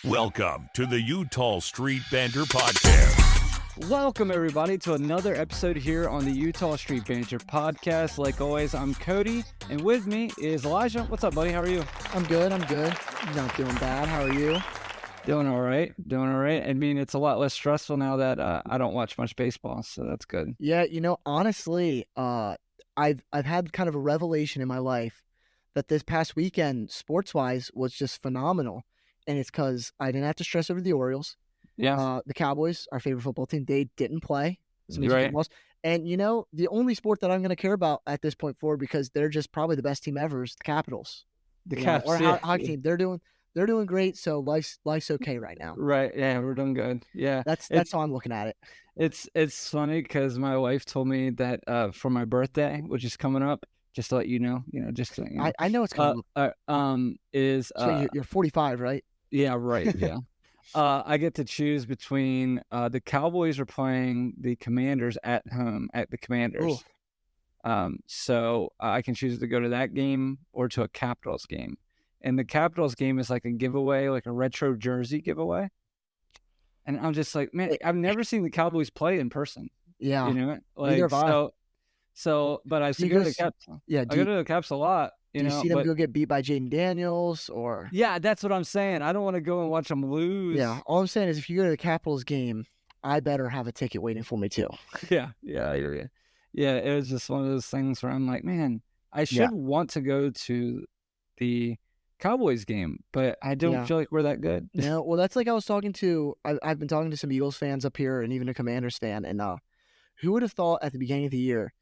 Welcome to the Utah Street Banter Podcast. Welcome, everybody, to another episode here on the Utah Street Banter Podcast. Like always, I'm Cody, and with me is Elijah. What's up, buddy? How are you? I'm good. Not doing bad. How are you? Doing all right. I mean, it's a lot less stressful now that I don't watch much baseball, so that's good. Yeah, honestly, I've had kind of a revelation in my life that this past weekend, sports-wise, was just phenomenal. And it's because I didn't have to stress over the Orioles. Yeah. The Cowboys, our favorite football team, they didn't play. Right. And, the only sport that I'm going to care about at this point forward, because they're just probably the best team ever, is the Capitals. The Caps, or hockey team. They're doing great, so life's okay right now. Right. Yeah, we're doing good. Yeah. That's how I'm looking at it. It's funny because my wife told me that for my birthday, which is coming up, just to let you know, just so you know. I know it's coming up. So you're 45, right? Yeah, right. Yeah. I get to choose between the Cowboys are playing the Commanders at home at the Commanders. So I can choose to go to that game or to a Capitals game. And the Capitals game is like a giveaway, like a retro jersey giveaway. And I'm just like, man, I've never seen the Cowboys play in person. Yeah. Neither have I. But I used to go to the Caps. Yeah. I go to the Caps a lot. Do you see them go get beat by Jaden Daniels or? Yeah, that's what I'm saying. I don't want to go and watch them lose. Yeah, all I'm saying is if you go to the Capitals game, I better have a ticket waiting for me too. Yeah, I hear you. Yeah, it was just one of those things where I'm like, man, I should want to go to the Cowboys game, but I don't feel like we're that good. No, well, that's like I was talking to. I've been talking to some Eagles fans up here and even a Commanders fan, and who would have thought at the beginning of the year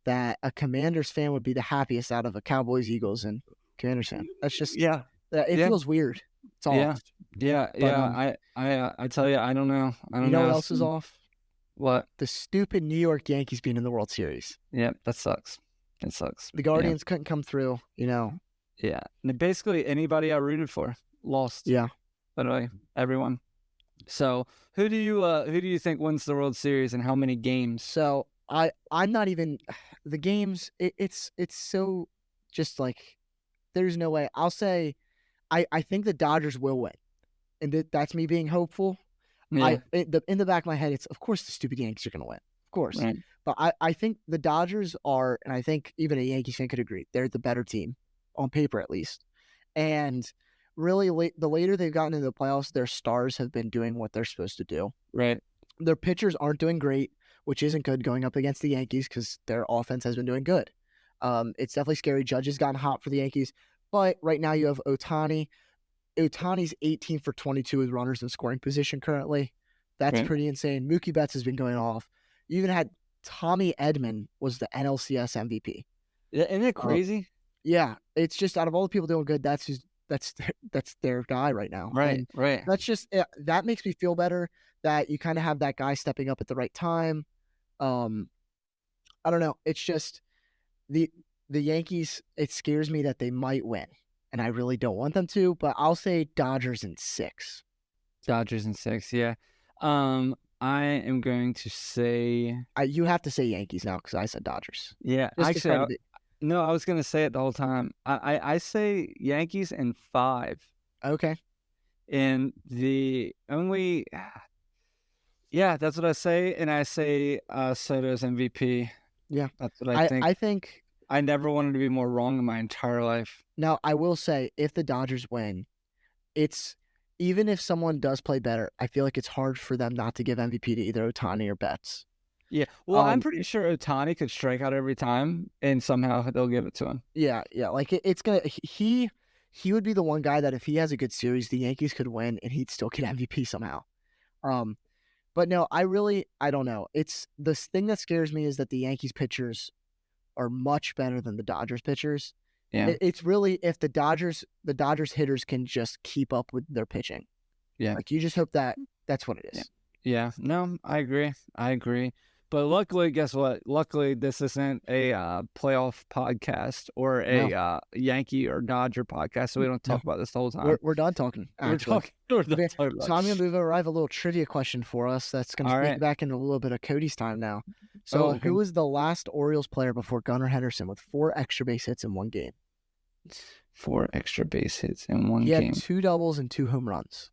that a Commanders fan would be the happiest out of a Cowboys, Eagles, and Commanders fan? That's just it feels weird. It's off. I tell you, I don't know. You know what else is off? What? The stupid New York Yankees being in the World Series. Yeah, that sucks. It sucks. The Guardians couldn't come through. Yeah, and basically anybody I rooted for lost. Yeah, literally everyone. So who do you think wins the World Series and how many games? So I'm not even the games. It's so just like there's no way. I'll say I think the Dodgers will win, and that's me being hopeful. Yeah. In the back of my head, it's of course the stupid Yankees are going to win, of course. Right. But I think the Dodgers are, and I think even a Yankees fan could agree, they're the better team on paper at least. And really, the later they've gotten into the playoffs, their stars have been doing what they're supposed to do. Right. Their pitchers aren't doing great, which isn't good going up against the Yankees because their offense has been doing good. It's definitely scary. Judge has gotten hot for the Yankees. But right now you have Ohtani. Ohtani's 18 for 22 with runners in scoring position currently. That's pretty insane. Mookie Betts has been going off. You even had Tommy Edman was the NLCS MVP. Isn't it crazy? Yeah. It's just out of all the people doing good, that's their guy right now. Right, and right. That's just that makes me feel better that you kind of have that guy stepping up at the right time. I don't know. It's just the Yankees, it scares me that they might win, and I really don't want them to, but I'll say Dodgers in 6. Dodgers in 6, yeah. I am going to say... You have to say Yankees now because I said Dodgers. Yeah, actually, I was going to say it the whole time. I say Yankees in 5. Okay. And the only... Yeah, that's what I say, and I say Soto's MVP. Yeah. That's what I think. I think... I never wanted to be more wrong in my entire life. Now, I will say, if the Dodgers win, it's... Even if someone does play better, I feel like it's hard for them not to give MVP to either Ohtani or Betts. Yeah, well, I'm pretty sure Ohtani could strike out every time, and somehow they'll give it to him. Yeah. Like, it's going to... He would be the one guy that if he has a good series, the Yankees could win, and he'd still get MVP somehow. But no, I don't know. It's the thing that scares me is that the Yankees pitchers are much better than the Dodgers pitchers. Yeah. It's really if the Dodgers hitters can just keep up with their pitching. Yeah. Like you just hope that's what it is. Yeah. No, I agree. But luckily, guess what? Luckily, this isn't a playoff podcast or a Yankee or Dodger podcast, so we don't talk about this the whole time. We're done talking. We're done talking. So I'm going to move over. I have a little trivia question for us that's going to take back into a little bit of Cody's time now. So who was the last Orioles player before Gunnar Henderson with 4 extra base hits in one game? 4 extra base hits in one game. He had 2 doubles and 2 home runs.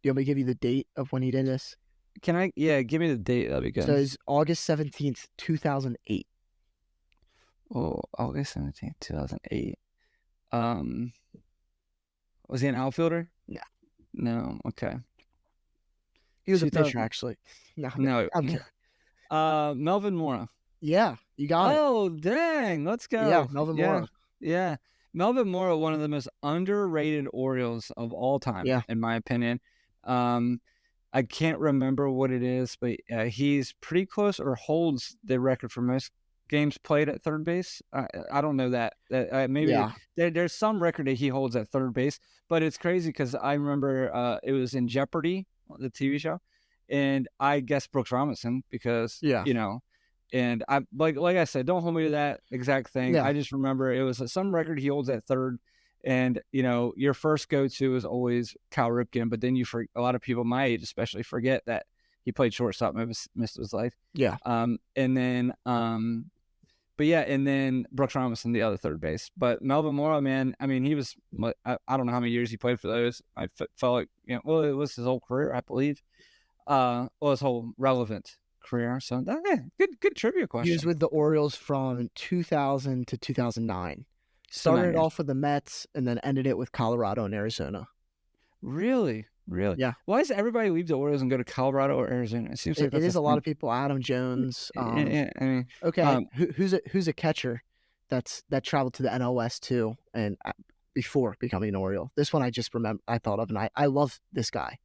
you want me to give you the date of when he did this? Can I? Yeah, give me the date. That'd be good. So it's August 17th, 2008. Oh, August 17th, 2008. Was he an outfielder? No. No. Okay. He was a 2000 pitcher, actually. No, No. I'm kidding. Melvin Mora. Yeah, you got it. Oh, dang. Let's go. Yeah, Melvin Mora. Yeah. Melvin Mora, one of the most underrated Orioles of all time, Yeah. in my opinion. I can't remember what it is, but he's pretty close or holds the record for most games played at third base. I don't know that. Maybe Yeah. there's some record that he holds at third base, but it's crazy because I remember it was in Jeopardy, the TV show, and I guessed Brooks Robinson because, Yeah. and I like I said, don't hold me to that exact thing. Yeah. I just remember it was some record he holds at third. And, your first go-to is always Cal Ripken, but then a lot of people my age especially forget that he played shortstop most of his life. Yeah. And then Brooks Robinson, the other third base. But Melvin Mora, man, I mean, he was, I don't know how many years he played for those. I felt like, it was his whole career, I believe. His whole relevant career. So, good trivia question. He was with the Orioles from 2000 to 2009. Started off with the Mets and then ended it with Colorado and Arizona. Really? Yeah. Why does everybody leave the Orioles and go to Colorado or Arizona? It seems like it is a lot of people. Adam Jones. I mean, okay. Who's a catcher that traveled to the NL West too, and before becoming an Oriole? This one I just thought of, and I love this guy.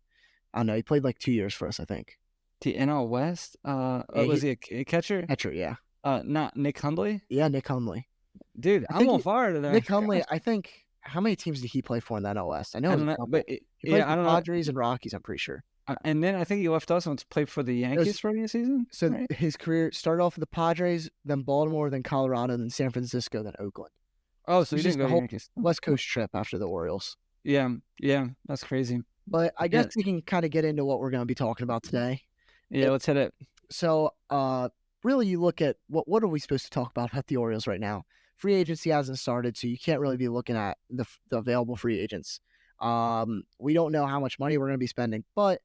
I don't know. He played like 2 years for us, I think. The NL West. Was he a catcher? Catcher, yeah. Not Nick Hundley. Yeah, Nick Hundley. Dude, I'm on fire today. Nick Hundley, I think. How many teams did he play for in the NL West? I know, but he played for Padres and Rockies. I'm pretty sure. And then I think he left us and played for the Yankees for a season. So right? His career started off with the Padres, then Baltimore, then Colorado, then San Francisco, then Oakland. Oh, so he didn't go to the Yankees. West Coast trip after the Orioles. Yeah, that's crazy. But I guess we can kind of get into what we're going to be talking about today. Yeah, let's hit it. So, really, you look at what are we supposed to talk about the Orioles right now? Free agency hasn't started, so you can't really be looking at the available free agents. We don't know how much money we're going to be spending, but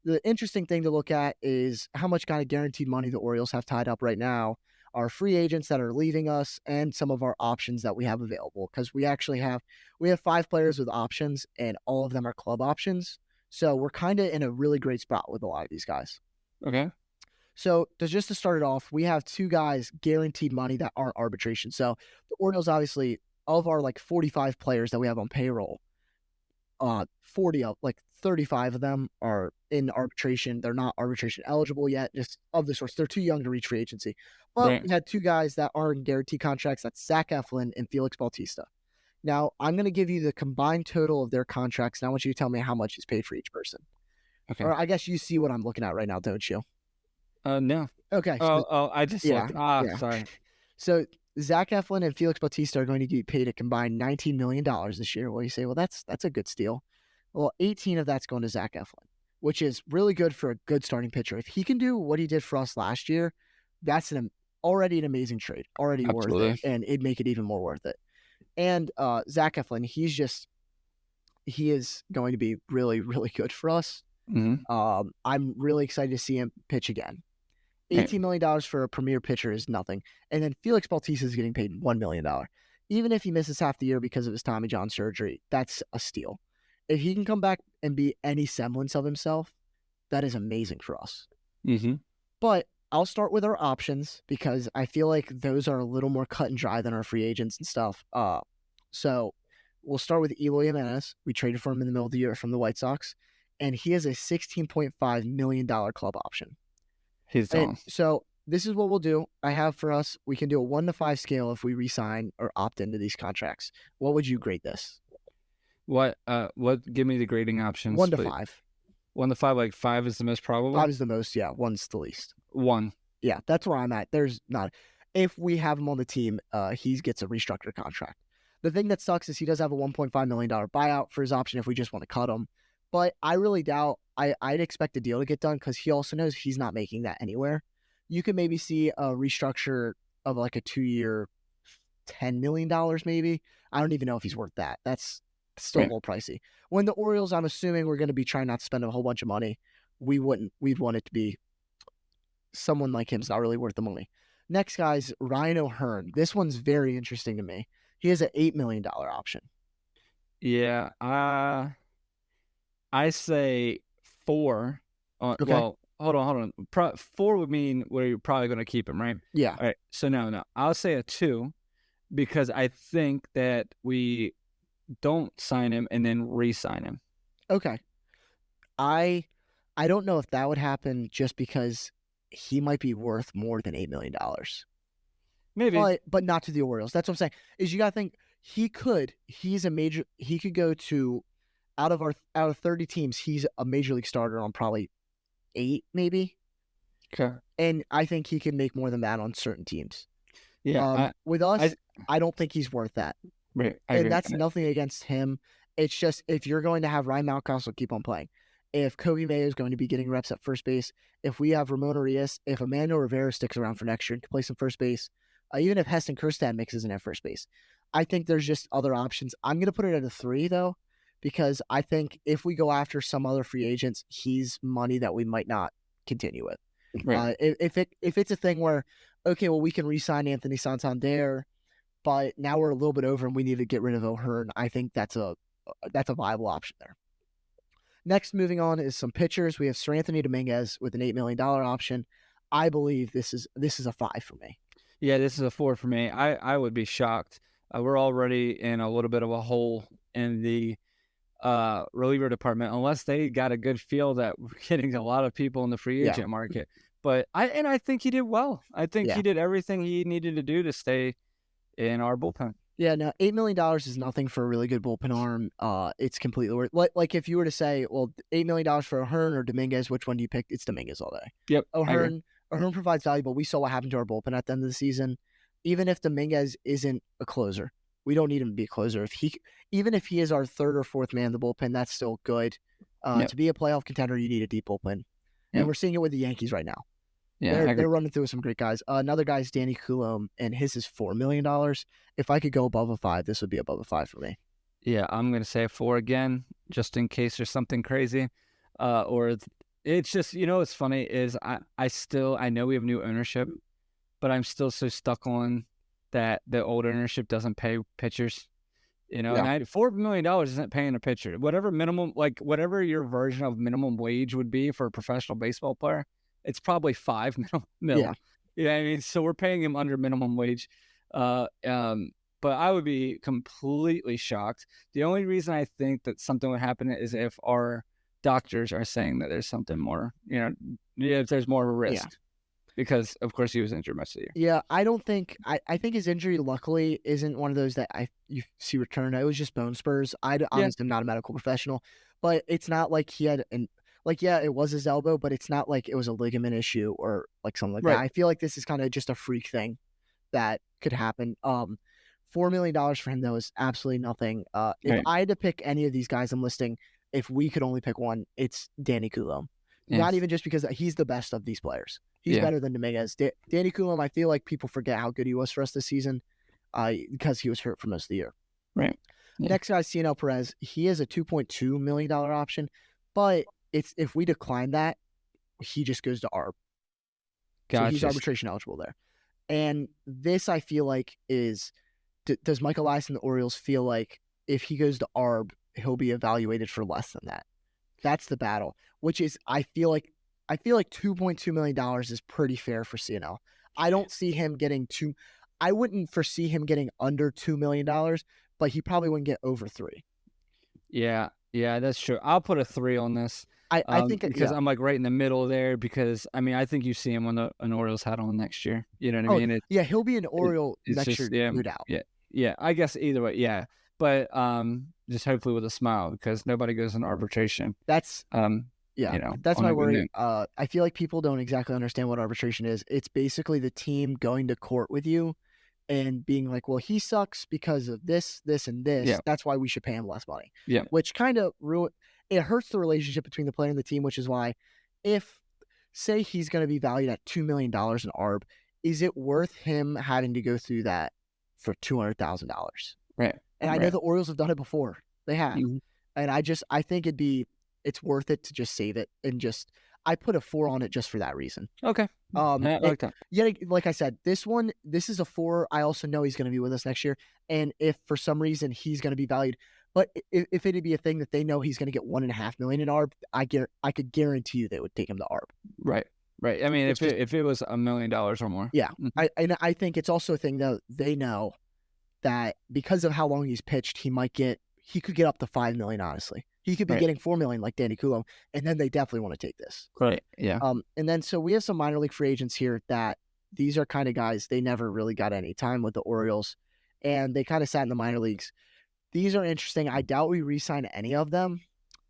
the interesting thing to look at is how much kind of guaranteed money the Orioles have tied up right now, our free agents that are leaving us, and some of our options that we have available. Because we actually have 5 players with options, and all of them are club options. So we're kind of in a really great spot with a lot of these guys. Okay. So just to start it off, we have 2 guys guaranteed money that aren't arbitration. So the Orioles, obviously, of our 45 players that we have on payroll, 35 of them are in arbitration. They're not arbitration eligible yet, just of the sorts. They're too young to reach free agency. But we had 2 guys that are in guaranteed contracts. That's Zach Eflin and Felix Bautista. Now, I'm going to give you the combined total of their contracts, and I want you to tell me how much is paid for each person. Okay. Or I guess you see what I'm looking at right now, don't you? No. Okay. So, I just looked. Sorry. So Zach Eflin and Felix Bautista are going to get paid a combined $19 million this year. Well, you say, well, that's a good steal. Well, 18 of that's going to Zach Eflin, which is really good for a good starting pitcher. If he can do what he did for us last year, that's already an amazing trade, already Absolutely. worth it, and it'd make it even more worth it. And Zach Eflin, he is going to be really, really good for us. Mm-hmm. I'm really excited to see him pitch again. $18 million for a premier pitcher is nothing. And then Felix Bautista is getting paid $1 million. Even if he misses half the year because of his Tommy John surgery, that's a steal. If he can come back and be any semblance of himself, that is amazing for us. Mm-hmm. But I'll start with our options because I feel like those are a little more cut and dry than our free agents and stuff. So we'll start with Eloy Jimenez. We traded for him in the middle of the year from the White Sox, and he has a $16.5 million club option. So this is what we'll do. I have for us, we can do a 1 to 5 scale if we re-sign or opt into these contracts. What would you grade this? What give me the grading options? 1 to 5. 1 to 5, like 5 is the most probable? 5 is the most, yeah. 1's the least. 1. Yeah, that's where I'm at. There's not. If we have him on the team, he gets a restructured contract. The thing that sucks is he does have a $1.5 million buyout for his option if we just want to cut him. But I really doubt I'd expect a deal to get done because he also knows he's not making that anywhere. You could maybe see a restructure of like a 2-year, $10 million maybe. I don't even know if he's worth that. That's still a little pricey. When the Orioles, I'm assuming we're going to be trying not to spend a whole bunch of money. We'd want it to be someone like him's not really worth the money. Next guy's Ryan O'Hearn. This one's very interesting to me. He has an $8 million option. Yeah. I say 4. Okay. Well, hold on. 4 would mean we're probably going to keep him, right? Yeah. All right. So no. I'll say a 2 because I think that we don't sign him and then re-sign him. Okay. I don't know if that would happen just because he might be worth more than $8 million. Maybe. But not to the Orioles. That's what I'm saying. Is you got to think he could go to out of 30 teams, he's a major league starter on probably 8 maybe. Okay. And I think he can make more than that on certain teams. Yeah. With us, I don't think he's worth that. Right. And that's nothing against him. It's just if you're going to have Ryan Mountcastle keep on playing, if Kobe Mayo is going to be getting reps at first base, if we have Ramon Arias, if Emmanuel Rivera sticks around for next year and can play some first base, even if Heston Kjerstad mixes in at first base, I think there's just other options. I'm going to put it at a 3 though, because I think if we go after some other free agents, he's money that we might not continue with. Right. If it's a thing where, okay, well, we can re-sign Anthony Santander, but now we're a little bit over and we need to get rid of O'Hearn, I think that's a viable option there. Next, moving on is some pitchers. We have Seranthony Dominguez with an $8 million option. I believe this is a 5 for me. Yeah, this is a 4 for me. I would be shocked. We're already in a little bit of a hole in the reliever department unless they got a good feel that we're getting a lot of people in the free agent market. But I think he did well. I think he did everything he needed to do to stay in our bullpen. Yeah, no, $8 million is nothing for a really good bullpen arm. It's completely worth. Like if you were to say, well, $8 million for O'Hearn or Dominguez, which one do you pick? It's Dominguez all day. Yep. O'Hearn provides value, but we saw what happened to our bullpen at the end of the season. Even if Dominguez isn't a closer, we don't need him to be a closer. Even if he is our third or fourth man in the bullpen, that's still good. To be a playoff contender, you need a deep bullpen, and we're seeing it with the Yankees right now. Yeah, they're running through some great guys. Another guy is Danny Coulombe, and his is $4 million. If I could go above a 5, this would be above a 5 for me. Yeah, I'm going to say a 4 again, just in case there's something crazy. Or it's just, what's funny is I know we have new ownership, but I'm still so stuck on that the old ownership doesn't pay pitchers. And $4 million isn't paying a pitcher. Whatever minimum, whatever your version of minimum wage would be for a professional baseball player, it's probably 5 mil. Yeah. You know what I mean? So we're paying him under minimum wage. But I would be completely shocked. The only reason I think that something would happen is if our doctors are saying that there's something more, if there's more of a risk. Yeah. Because, of course, he was injured most of the year. Yeah, I don't think – I think his injury, luckily, isn't one of those that you see return. It was just bone spurs. Honestly, I'm not a medical professional. But it's not like he had – it was his elbow, but it's not like it was a ligament issue or something like that. I feel like this is kind of just a freak thing that could happen. $4 million for him, though, is absolutely nothing. If I had to pick any of these guys I'm listing, if we could only pick one, it's Danny Coulombe. Yes. Not even just because he's the best of these players. He's better than Dominguez. Danny Coulombe, I feel like people forget how good he was for us this season because he was hurt for most of the year. Right. Yeah. Next guy is Cionel Perez. He has a $2.2 million option, but if we decline that, he just goes to ARB. Gotcha. So he's arbitration eligible there. And this, I feel like, is does Mike Elias and the Orioles feel like if he goes to ARB, he'll be evaluated for less than that? That's the battle, which is I feel like $2.2 million is pretty fair for Cionel. I don't see him getting I wouldn't foresee him getting under $2 million, but he probably wouldn't get over 3. Yeah, that's true. I'll put a 3 on this. I think because I'm right in the middle there because I think you see him when an Orioles hat on next year. You know what I mean? He'll be an Oriole next year, no doubt. Yeah. I guess either way, yeah. But just hopefully with a smile because nobody goes in arbitration. That's that's my worry. I feel like people don't exactly understand what arbitration is. It's basically the team going to court with you and being like, well, he sucks because of this, and this. Yeah. That's why we should pay him less money. Yeah. Which kind of it hurts the relationship between the player and the team, which is why say he's going to be valued at $2 million in ARB, is it worth him having to go through that for $200,000? Right. And I know the Orioles have done it before. They have. Mhm. And I think it's worth it to just save it and I put a 4 on it just for that reason. Okay. I like that. Yeah, like I said, this is a 4. I also know he's going to be with us next year. And if for some reason he's going to be valued, but if it'd be a thing that they know he's going to get $1.5 million in ARB, I could guarantee you they would take him to ARB. Right. Right. I mean, It's if it was $1 million or more. Yeah. Mhm. I think it's also a thing though, they know that because of how long he's pitched, he could get up to $5 million, honestly. He could be Right. getting $4 million like Danny Coulomb, and then they definitely want to take this. Right. Yeah. And then so we have some minor league free agents here that these are kind of guys they never really got any time with the Orioles, and they kind of sat in the minor leagues. These are interesting. I doubt we re-sign any of them.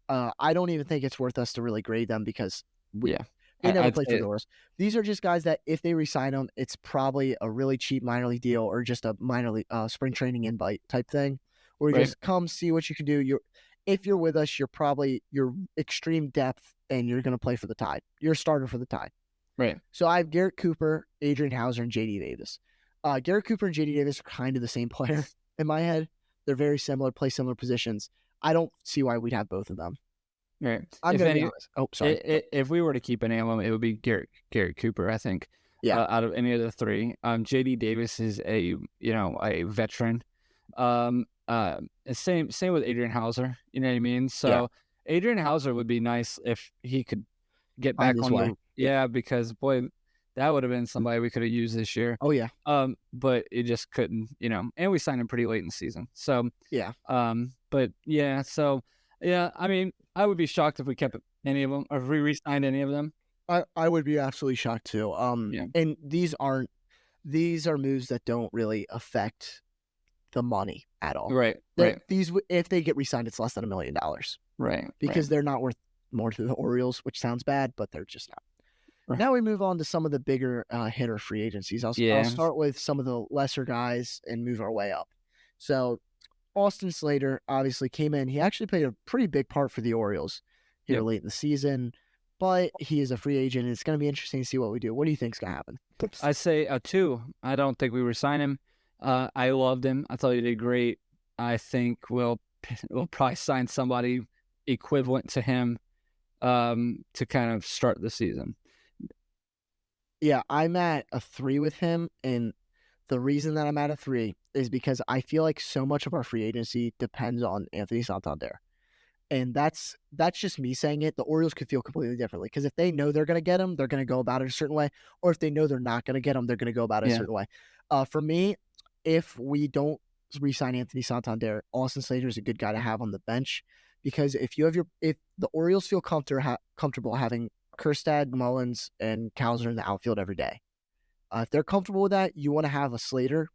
I don't even think it's worth us to really grade them because Yeah. they never I'd played for say the Orioles. These are just guys that if they re-sign them, it's probably a really cheap minor league deal or just a minor league spring training invite type thing, where you right. just come see what you can do. If you're with us, you're extreme depth and you're going to play for the Tide. You're a starter for the Tide. Right. So I have Garrett Cooper, Adrian Hauser, and JD Davis. Garrett Cooper and JD Davis are kind of the same player in my head. They're very similar, play similar positions. I don't see why we'd have both of them. Right. I'm going to be honest. Oh, sorry. If we were to keep any of them, it would be Garrett Cooper, I think. Yeah. Out of any of the three, JD Davis is a veteran. Same with Adrian Hauser. You know what I mean? So Adrian Hauser would be nice if he could get back Find his on way. because boy, that would have been somebody we could have used this year. Oh yeah. But it just couldn't, and we signed him pretty late in the season. So Yeah. but yeah, so yeah, I mean, I would be shocked if we kept any of them or if we re-signed any of them. I would be absolutely shocked too. Yeah. And these are moves that don't really affect the money at all. Right. Right. These, if they get re-signed, it's less than $1 million. Right. Because they're not worth more to the Orioles, which sounds bad, but they're just not. Right. Now we move on to some of the bigger hitter free agencies. I'll start with some of the lesser guys and move our way up. So Austin Slater obviously came in. He actually played a pretty big part for the Orioles here late in the season, but he is a free agent. It's going to be interesting to see what we do. What do you think's going to happen? I say a 2. I don't think we resign him. I loved him. I thought he did great. I think we'll probably sign somebody equivalent to him to kind of start the season. Yeah, I'm at a 3 with him, and the reason that I'm at a 3 is because I feel like so much of our free agency depends on Anthony Santander. And that's just me saying it. The Orioles could feel completely differently because if they know they're going to get him, they're going to go about it a certain way. Or if they know they're not going to get him, they're going to go about it a certain way. For me, if we don't re-sign Anthony Santander, Austin Slater is a good guy to have on the bench because if the Orioles feel comfortable having Kjerstad, Mullins, and Cowser in the outfield every day, if they're comfortable with that, you want to have a Slater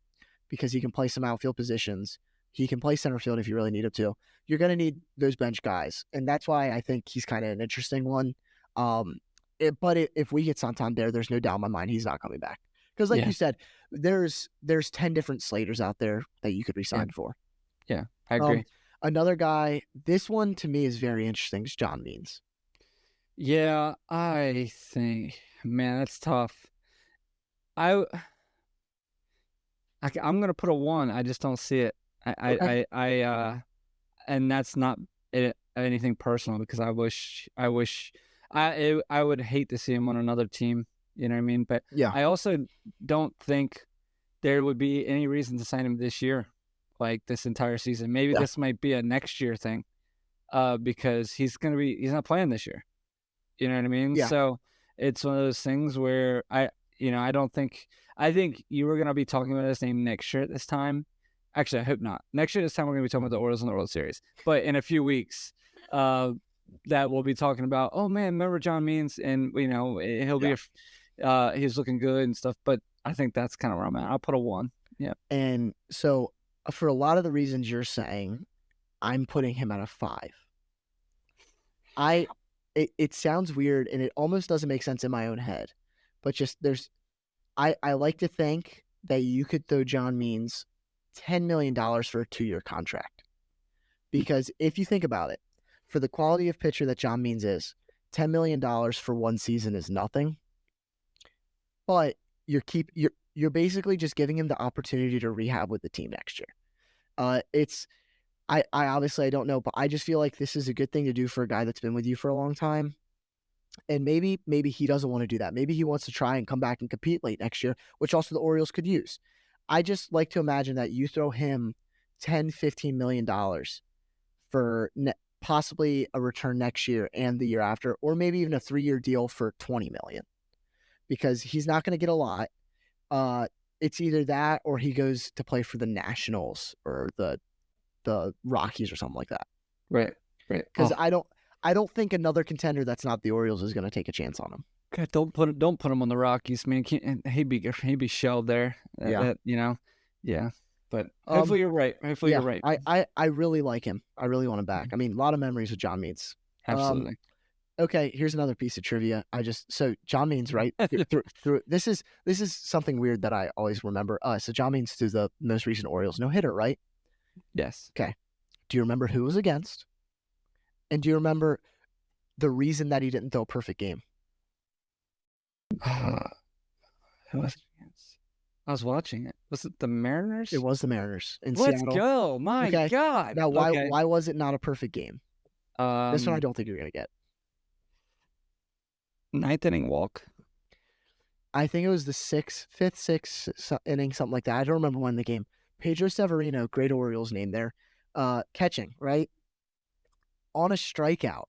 because he can play some outfield positions. He can play center field if you really need him to. You're going to need those bench guys. And that's why I think he's kind of an interesting one. But if we get Santander, there's no doubt in my mind he's not coming back. Because like you said, there's 10 different Slaters out there that you could re-sign for. Yeah, I agree. Another guy, this one to me is very interesting, is John Means. Yeah, I think, man, that's tough. I'm going to put a 1. I just don't see it. And that's not anything personal because I would hate to see him on another team. You know what I mean? But I also don't think there would be any reason to sign him this year, like this entire season. Maybe this might be a next year thing, because he's not playing this year. You know what I mean? Yeah. So it's one of those things where I think you were gonna be talking about his name next year at this time. Actually, I hope not. Next year, this time we're going to be talking about the Orioles in the World Series. But in a few weeks, that we'll be talking about, oh, man, remember John Means? And, he'll be he's looking good and stuff. But I think that's kind of where I'm at. I'll put a 1. Yeah. And so for a lot of the reasons you're saying, I'm putting him at a 5. It sounds weird, and it almost doesn't make sense in my own head. But just I like to think that you could throw John Means $10 million for a 2-year contract. Because if you think about it, for the quality of pitcher that John Means is, $10 million for one season is nothing. But you're basically just giving him the opportunity to rehab with the team next year. I obviously I don't know, but I just feel like this is a good thing to do for a guy that's been with you for a long time. And maybe he doesn't want to do that. Maybe he wants to try and come back and compete late next year, which also the Orioles could use. I just like to imagine that you throw him $10-15 million for possibly a return next year and the year after, or maybe even a 3-year deal for $20 million, because he's not going to get a lot. It's either that or he goes to play for the Nationals or the Rockies or something like that. Right. Because I don't think another contender that's not the Orioles is going to take a chance on him. God, don't put him on the Rockies, man. He'd be shelled there. Yeah. Yeah. But hopefully you're right. Hopefully you're right. I really like him. I really want him back. I mean, a lot of memories with John Means. Absolutely. Okay, here's another piece of trivia. So John Means, right? through this is something weird that I always remember. So John Means threw the most recent Orioles no-hitter, right? Yes. Okay. Do you remember who it was against? And do you remember the reason that he didn't throw a perfect game? Who was it against? I was watching it. Was it the Mariners? It was the Mariners in Let's Seattle. go. My God. Now, why was it not a perfect game? This one I don't think you're going to get. Ninth inning walk. I think it was the fifth, sixth inning, something like that. I don't remember when the game. Pedro Severino, great Orioles name there, catching, right? On a strikeout,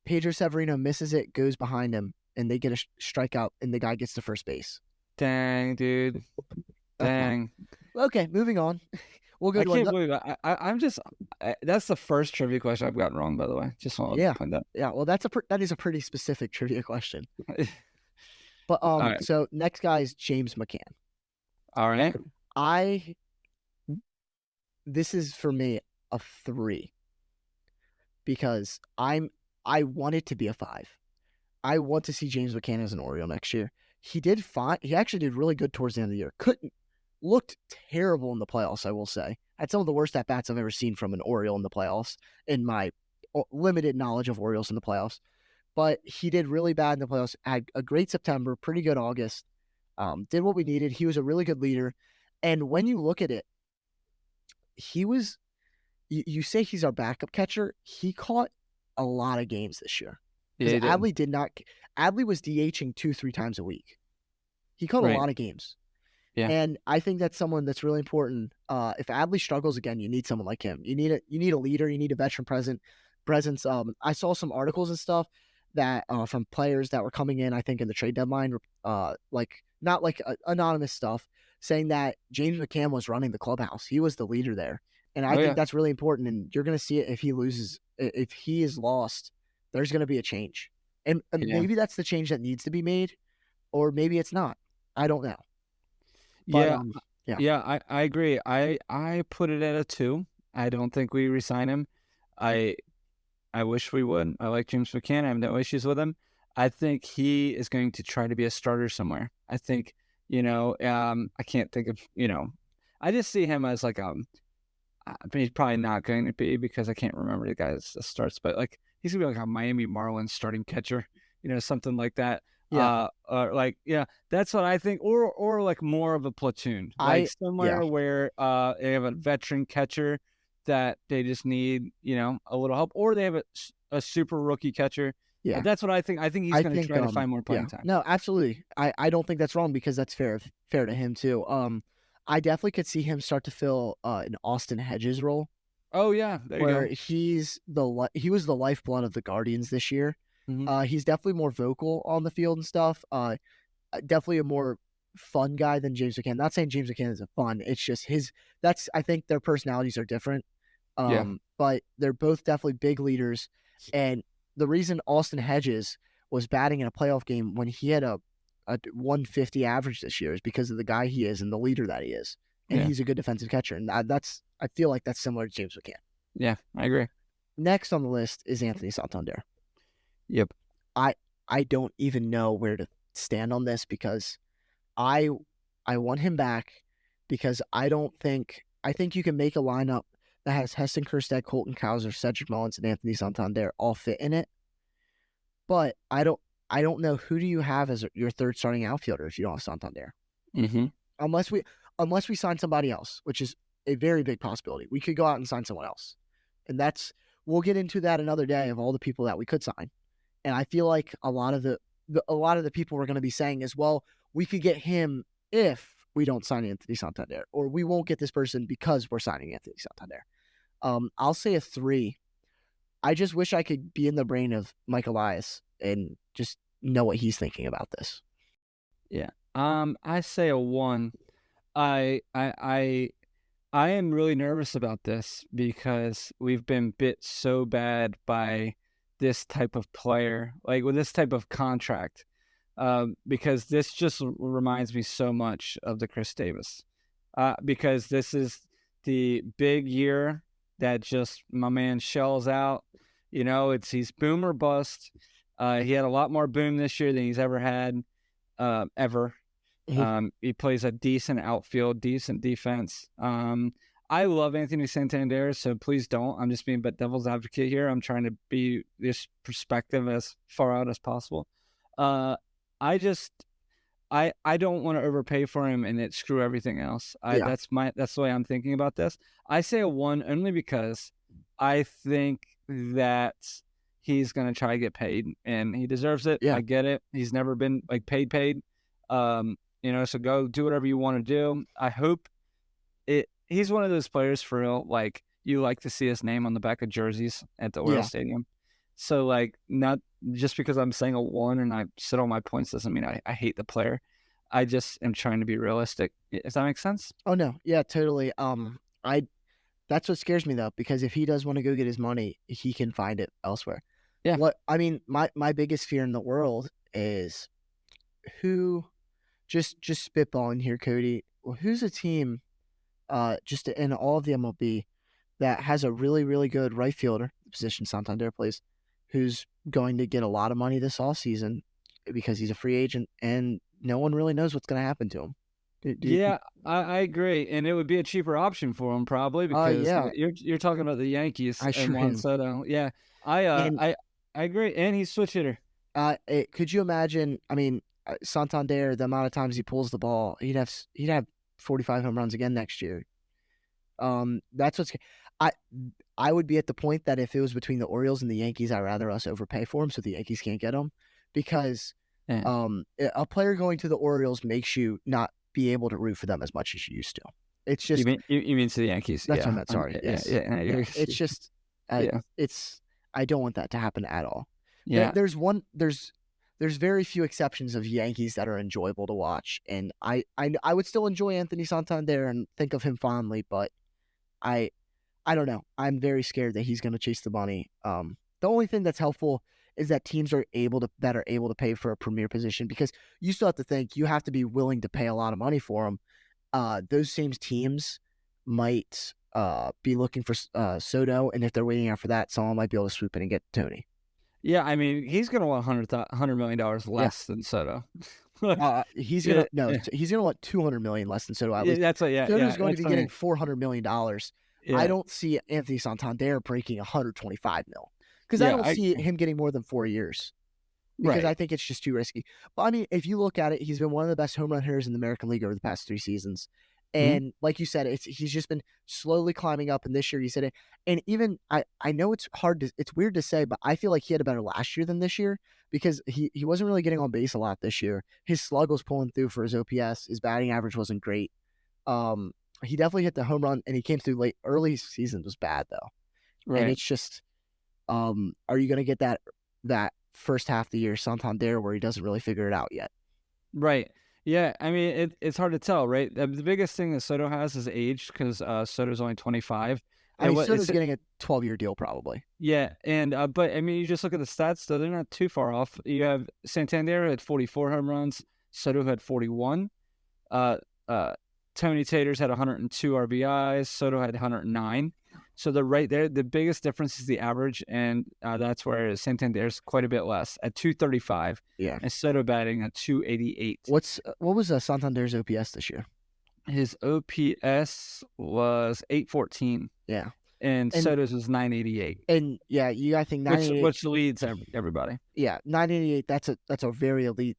Pedro Severino misses it, goes behind him, and they get a strikeout, and the guy gets to first base. Dang, dude. Dang. Okay, moving on. We'll go. I can't believe it. I'm just. That's the first trivia question I've gotten wrong, by the way. Just want to point that. Yeah. Well, that is a pretty specific trivia question. But right. So next guy is James McCann. All right. This is for me a 3 because I want it to be a 5. I want to see James McCann as an Oriole next year. He did fine. He actually did really good towards the end of the year. Looked terrible in the playoffs, I will say. Had some of the worst at-bats I've ever seen from an Oriole in the playoffs, in my limited knowledge of Orioles in the playoffs. But he did really bad in the playoffs. Had a great September, pretty good August. Did what we needed. He was a really good leader. And when you look at it, he was, you say he's our backup catcher. He caught a lot of games this year. Yeah, Adley was DHing 2-3 times a week. He caught a lot of games. Yeah. And I think that's someone that's really important. If Adley struggles again, you need someone like him. You need a leader. You need a veteran presence. I saw some articles and stuff that from players that were coming in, I think in the trade deadline, not anonymous stuff, saying that James McCann was running the clubhouse. He was the leader there. And I think that's really important. And you're going to see it if he is lost, there's going to be a change. And maybe that's the change that needs to be made, or maybe it's not. I don't know. But, I agree. I put it at a 2. I don't think we resign him. I wish we would. I like James McCann. I have no issues with him. I think he is going to try to be a starter somewhere. I think, I can't think of, I just see him as like, he's probably not going to be because I can't remember the guy that starts, but like, he's going to be like a Miami Marlins starting catcher, something like that. Yeah. That's what I think, or like more of a platoon, like somewhere where they have a veteran catcher that they just need, a little help, or they have a super rookie catcher. Yeah, that's what I think. I think he's going to try to find more playing time. No, absolutely. I don't think that's wrong because that's fair to him too. I definitely could see him start to fill an Austin Hedges role. Oh yeah, there you go. He was the lifeblood of the Guardians this year. Mm-hmm. He's definitely more vocal on the field and stuff. Definitely a more fun guy than James McCann. Not saying James McCann isn't fun. It's just I think their personalities are different. But they're both definitely big leaders. And the reason Austin Hedges was batting in a playoff game when he had a 150 average this year is because of the guy he is and the leader that he is. And he's a good defensive catcher. And I feel like that's similar to James McCann. Yeah, I agree. Next on the list is Anthony Santander. Yep. I don't even know where to stand on this because I want him back because I think you can make a lineup that has Heston Kjerstad, Colton Cowser, Cedric Mullins, and Anthony Santander all fit in it. But I don't know who do you have as your third starting outfielder if you don't have Santander. Mm-hmm. Unless we sign somebody else, which is a very big possibility. We could go out and sign someone else. And we'll get into that another day of all the people that we could sign. And I feel like a lot of the people we're going to be saying is, well, we could get him if we don't sign Anthony Santander, or we won't get this person because we're signing Anthony Santander. I'll say a 3. I just wish I could be in the brain of Mike Elias and just know what he's thinking about this. Yeah. I say a 1. I am really nervous about this because we've been bit so bad by this type of player, like with this type of contract, because this just reminds me so much of the Chris Davis, because this is the big year that just my man shells out. He's boom or bust. He had a lot more boom this year than he's ever had, ever. He plays a decent outfield, decent defense. I love Anthony Santander, so please don't. I'm just being devil's advocate here. I'm trying to be this perspective as far out as possible. I don't want to overpay for him and it screw everything else. That's the way I'm thinking about this. I say a 1 only because I think that he's going to try to get paid and he deserves it. Yeah. I get it. He's never been paid. So go do whatever you want to do. I hope he's one of those players for real. Like you like to see his name on the back of jerseys at the Orioles Stadium. So not just because I'm saying a 1 and I sit on my points doesn't mean I hate the player. I just am trying to be realistic. Does that make sense? Oh no. Yeah, totally. That's what scares me though, because if he does want to go get his money, he can find it elsewhere. Yeah. My biggest fear in the world is who just spitballing here, Cody. Well, who's a team just in all of the MLB that has a really, really good right fielder, the position Santander plays, who's going to get a lot of money this offseason because he's a free agent and no one really knows what's going to happen to him. I agree, and it would be a cheaper option for him probably because you're talking about the Yankees and Juan Soto. Yeah, I agree, and he's switch hitter. Could you imagine? I mean, Santander, the amount of times he pulls the ball, he'd have 45 home runs again next year. That's what's. I would be at the point that if it was between the Orioles and the Yankees, I'd rather us overpay for him so the Yankees can't get him, because a player going to the Orioles makes you not be able to root for them as much as you used to. It's just you mean to the Yankees? That's what I meant. Sorry. Yes. Yeah. It's just I don't want that to happen at all. Yeah. There's very few exceptions of Yankees that are enjoyable to watch, and I would still enjoy Anthony Santander and think of him fondly, but I don't know. I'm very scared that he's going to chase the money. The only thing that's helpful is that teams are able to pay for a premier position, because you still have to think you have to be willing to pay a lot of money for him. Those same teams might be looking for Soto, and if they're waiting out for that, someone might be able to swoop in and get Tony. Yeah, I mean, he's going to want $100 million less than Soto. He's gonna want $200 million less than Soto. At least. That's Soto's going to be getting $400 million. Yeah. I don't see Anthony Santander breaking $125 million, because I don't see him getting more than 4 years, because I think it's just too risky. But I mean, if you look at it, he's been one of the best home run hitters in the American League over the past 3 seasons. And like you said, he's just been slowly climbing up. And this year, you said it. And even I know it's weird to say, but I feel like he had a better last year than this year, because he wasn't really getting on base a lot this year. His slug was pulling through for his OPS. His batting average wasn't great. He definitely hit the home run, and he came through late. Early season was bad though. Right. And it's just, are you going to get that first half of the year Santander where he doesn't really figure it out yet? Right. Yeah, I mean, it's hard to tell, right? The biggest thing that Soto has is age, because Soto's only 25. I mean, Soto's getting a 12-year deal probably. Yeah, and but I mean, you just look at the stats, though, they're not too far off. You have Santander had 44 home runs, Soto had 41. Tony Taters had 102 RBIs, Soto had 109. So they're right there. The biggest difference is the average, and that's where Santander's quite a bit less at 235. Yeah, and Soto batting at 288. What was Santander's OPS this year? His OPS was 814. Yeah, and Soto's was 988. And yeah, I think 988, which leads everybody. Yeah, 988. That's a very elite.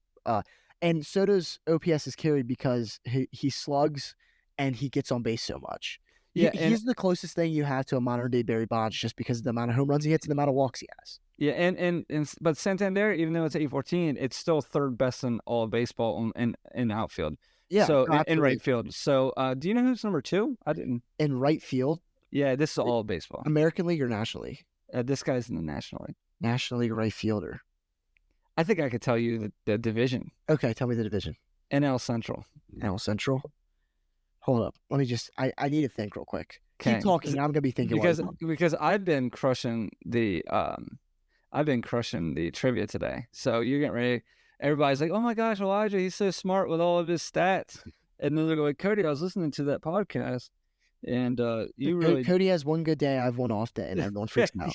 And Soto's OPS is carried because he slugs and he gets on base so much. Yeah, He's the closest thing you have to a modern day Barry Bonds, just because of the amount of home runs he hits and the amount of walks he has. Yeah, but Santander, even though it's 814, it's still third best in all of baseball in outfield. Yeah, So no, in right absolutely. field. So do you know who's number 2? I didn't. In right field, Yeah, this is all of baseball. American League or National League? This guy's in the National League. National League right fielder. I think I could tell you the division. Okay, tell me the division. NL Central. NL Central. Hold up. Let me just. I need to think real quick. Okay. Keep talking. I'm gonna be thinking because I've been crushing the trivia today. So you're getting ready. Everybody's like, "Oh my gosh, Elijah, he's so smart with all of his stats." And then they're going, "Cody, I was listening to that podcast, and you really." Cody has one good day. I have one off day, and everyone freaks out.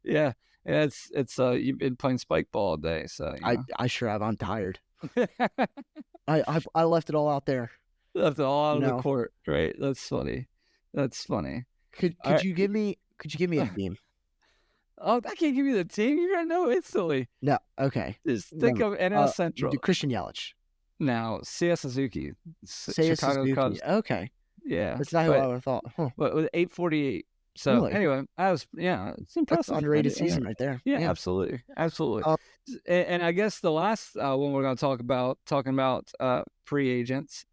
Yeah. It's you've been playing spike ball all day, so you know. I sure have. I'm tired. I left it all out there. Left it all out of the court, right? That's funny. Could you give me a team? Oh, I can't give you the team. You're gonna know instantly. No, okay. Just think of NL Central. Christian Yelich. Now, Seiya Suzuki. Chicago Cubs. Okay. Yeah. That's not who I would have thought. Huh. But with 848. So anyway, it's impressive. That's an underrated season right there. Yeah, absolutely. And I guess the last one we're going to talking about free agents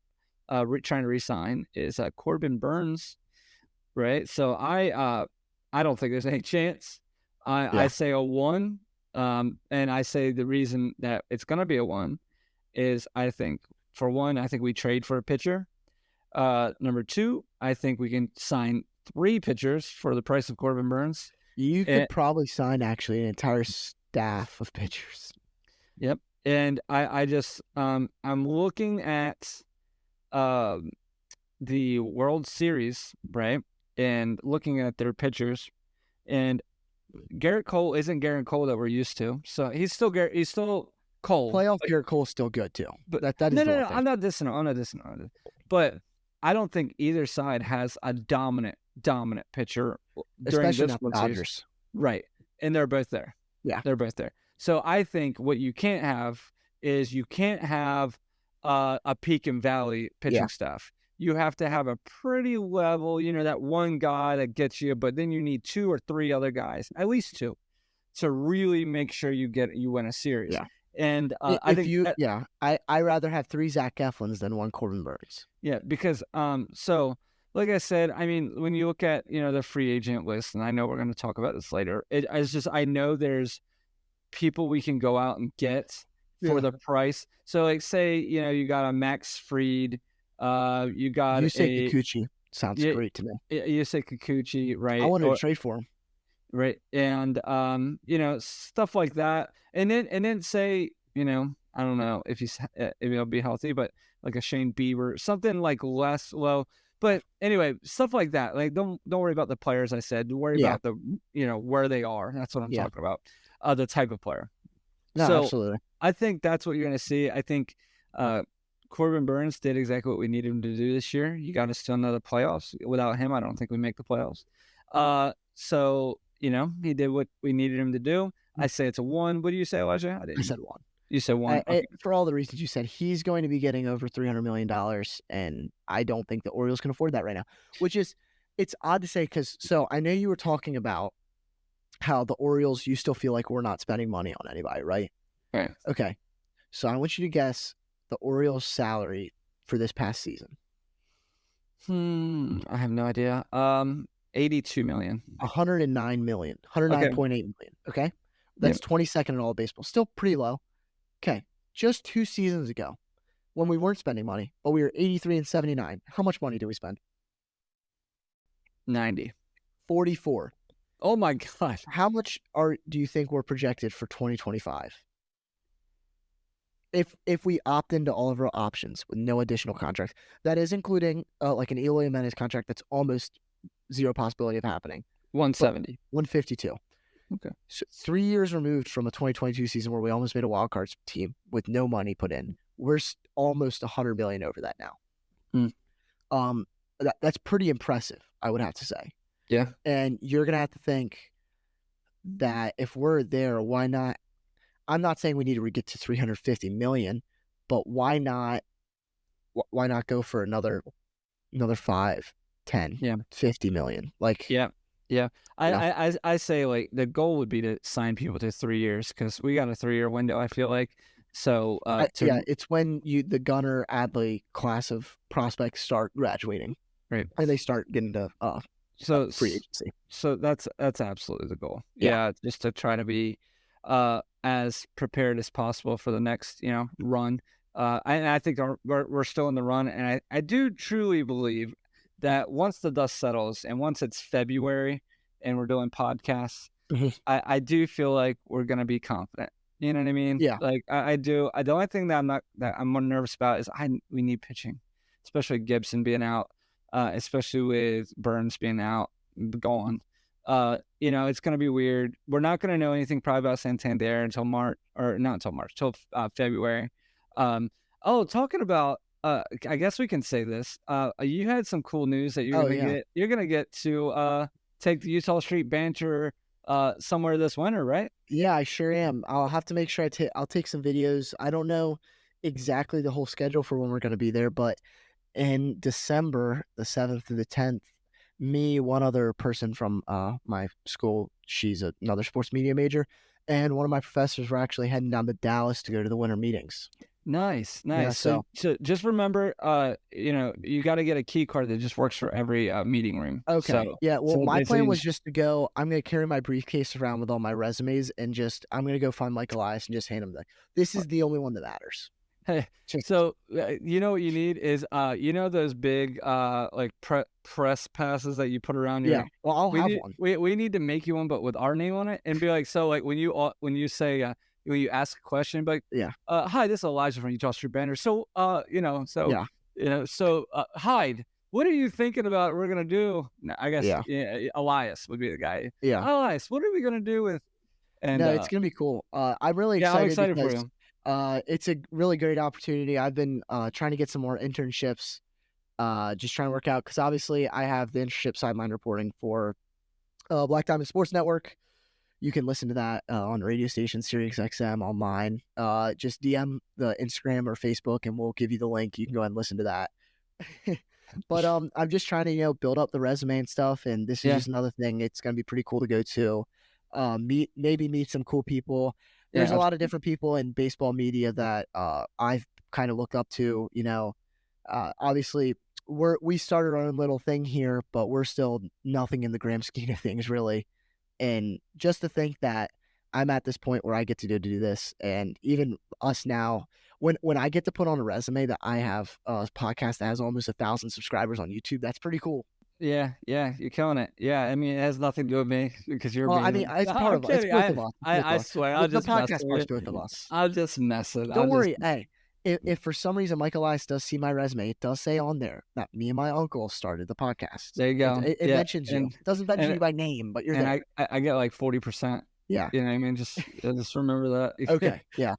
trying to re-sign is Corbin Burns, right? So I don't think there's any chance. I say a 1, and I say the reason that it's going to be a 1 is I think we trade for a pitcher. Number 2, I think we can sign 3 pitchers for the price of Corbin Burns. You could probably sign actually an entire staff of pitchers. Yep. And I just I'm looking at the World Series, right? And looking at their pitchers, and Garrett Cole isn't Garrett Cole that we're used to. So he's still Cole. Playoff Garrett Cole's still good too. But that is no. I'm not dissing him. But I don't think either side has a dominant pitcher during especially this not one the series. Dodgers. Right. And they're both there. Yeah. They're both there. So I think what you can't have is a peak and valley pitching staff. You have to have a pretty level, that one guy that gets you, but then you need 2 or 3 other guys, at least 2, to really make sure you win a series. Yeah. And I rather have 3 Zach Eflins than 1 Corbin Burns. Yeah, because so like I said, I mean, when you look at the free agent list, and I know we're going to talk about this later, it's just I know there's people we can go out and get for the price. So like say you got a Max Fried, you got Kikuchi. Sounds great to me. You say Kikuchi, right? I wanted to trade for him. Right. And stuff like that. And then say, I don't know if he'll be healthy, but like a Shane Bieber, something like less low. But anyway, stuff like that. Like don't worry about the players I said. Worry about the where they are. That's what I'm talking about. The type of player. No, so absolutely. I think that's what you're gonna see. I think Corbin Burns did exactly what we needed him to do this year. You got us to another playoffs. Without him, I don't think we make the playoffs. So he did what we needed him to do. I say it's a 1. What do you say, Elijah? I said 1. You said 1. Okay. For all the reasons you said, he's going to be getting over $300 million, and I don't think the Orioles can afford that right now. It's odd to say because I know you were talking about how the Orioles, you still feel like we're not spending money on anybody, right? Right. Okay. So I want you to guess the Orioles' salary for this past season. I have no idea. 82 million. 109 million. 109.8 million. Okay. That's 22nd in all of baseball. Still pretty low. Okay. Just 2 seasons ago, when we weren't spending money, but we were 83 and 79. How much money did we spend? 90. 44. Oh my gosh. How much do you think we're projected for 2025? If we opt into all of our options with no additional contracts, that is including like an Eloy Jimenez contract that's almost zero possibility of happening. 170. 152. Okay. So 3 years removed from a 2022 season where we almost made a wild card team with no money put in. We're almost 100 million over that now. That's pretty impressive, I would have to say. Yeah. And you're going to have to think that if we're there, why not? I'm not saying we need to get to 350 million, but why not go for another 5 10, Yeah. 50 million. Like, Yeah. Yeah. Yeah. I say like the goal would be to sign people to 3 years because we got a 3-year window, I feel like. So it's when the Gunnar Adley class of prospects start graduating, right. and they start getting to So free agency. So that's absolutely the goal. Yeah. Just to try to be as prepared as possible for the next, run. And I think we're still in the run, and I do truly believe that once the dust settles and once it's February and we're doing podcasts, Mhm. I do feel like we're gonna be confident. You know what I mean? Yeah. Like I do. The only thing that I'm more nervous about is we need pitching, especially Gibson being out, especially with Burns being out, gone. It's going to be weird. We're not going to know anything probably about Santander until March, or not until March, till February. Talking about, I guess we can say this. You had some cool news that you're going to get. You're going to get to take the Utah Street Banter somewhere this winter, right? Yeah, I sure am. I'll have to make sure I'll take some videos. I don't know exactly the whole schedule for when we're going to be there, but in December, the 7th to the 10th, me, one other person from my school, she's another sports media major, and one of my professors were actually heading down to Dallas to go to the winter meetings. Nice. Yeah, So just remember, you got to get a key card that just works for every meeting room. Okay. So, yeah. Well, my plan was just just to go. I'm going to carry my briefcase around with all my resumes, and I'm going to go find Mike Elias and just hand him this is the only one that matters. Hey, so you know what you need is those big like press passes that you put around your. Yeah. Well, I'll have one. We need to make you one, but with our name on it, and be like, so like when you say when you ask a question, but yeah, hi, this is Elijah from Utah Street Banner. So yeah, Hyde, what are you thinking about? We're gonna do. I guess Elias would be the guy. Yeah, Elias, what are we gonna do with? And no, it's gonna be cool. I'm really excited. I'm excited because, for you. It's a really great opportunity. I've been trying to get some more internships, just trying to work out because obviously I have the internship sideline reporting for Black Diamond Sports Network. You can listen to that on radio station Sirius XM online. Just DM the Instagram or Facebook, and we'll give you the link. You can go ahead and listen to that. But I'm just trying to build up the resume and stuff. And this is just another thing. It's gonna be pretty cool to go to. Meet some cool people. There's a lot of different people in baseball media that I've kind of looked up to. Obviously we started our own little thing here, but we're still nothing in the grand scheme of things, really. And just to think that I'm at this point where I get to do this, and even us now, when I get to put on a resume that I have a podcast that has almost 1,000 subscribers on YouTube, that's pretty cool. Yeah, you're killing it. Yeah, I mean, it has nothing to do with me because you're. Well, I mean, it's part of it's both of us. I swear, I'll just mess with it. Both of us. I'll just mess it. Don't worry. Hey, if for some reason Mike Elias does see my resume, it does say on there that me and my uncle started the podcast. There you go. It mentions you. It doesn't mention you by name, but you're there. I get like 40%. Yeah. You know what I mean? Just remember that. Okay. Yeah.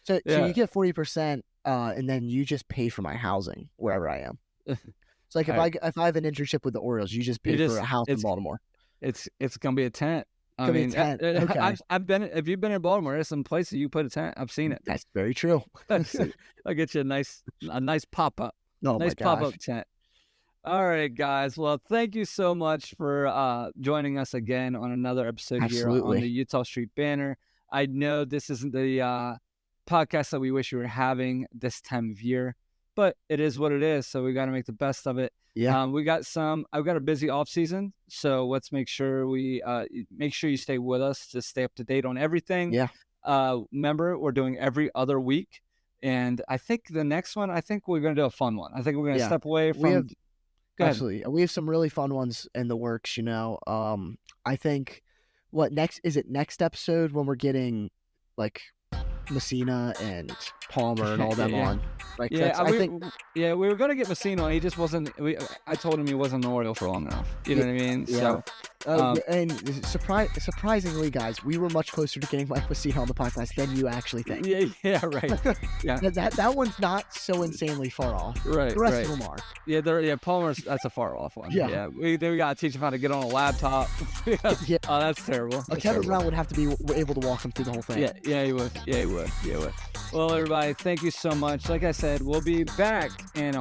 So you get 40%, and then you just pay for my housing wherever I am. It's like if I have an internship with the Orioles, you just pay for a house in Baltimore. It's gonna be a tent. I mean, okay. I've been. If you've been in Baltimore, there's some places you put a tent. I've seen it. That's very true. I'll get you a nice pop up. Oh, nice pop up tent. All right, guys. Well, thank you so much for joining us again on another episode here on the Utah Street Banner. I know this isn't the podcast that we wish we were having this time of year, but it is what it is. So we got to make the best of it. Yeah. I've got a busy off season, so let's make sure you stay with us to stay up to date on everything. Yeah. Remember, we're doing every other week, and I think the next one, we're going to do a fun one. I think we're going to step away from. Absolutely, we have some really fun ones in the works. I think next episode when we're getting like Messina and Palmer and all them on. Like, we were gonna get Messina on. He just wasn't. I told him he wasn't an Oriole for long enough. You know what I mean? Yeah. So, and surprisingly, guys, we were much closer to getting Mike Messina on the podcast than you actually think. Yeah, right. Yeah, that one's not so insanely far off. Right. The rest of them are. Yeah, Palmer's that's a far off one. Yeah. We gotta teach him how to get on a laptop. Yeah. Oh, that's terrible. Kevin Brown would have to be able to walk him through the whole thing. Yeah, he would. Yeah, he would. Well, everybody, thank you so much. Like I said, we'll be back in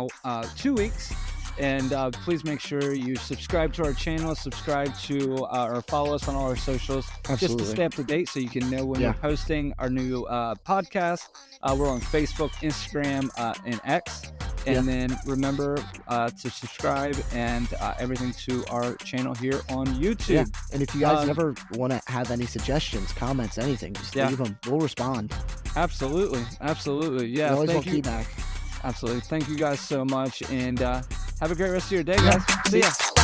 2 weeks. And please make sure you subscribe to our channel, subscribe to or follow us on all our socials, just to stay up to date so you can know when we're posting our new podcast. We're on Facebook, Instagram, and X. And then remember to subscribe and everything to our channel here on YouTube. Yeah. And if you guys ever want to have any suggestions, comments, anything, just leave them. We'll respond. Absolutely. Yeah. We always want Thank you. feedback. Absolutely. Thank you guys so much. And have a great rest of your day, guys. See ya.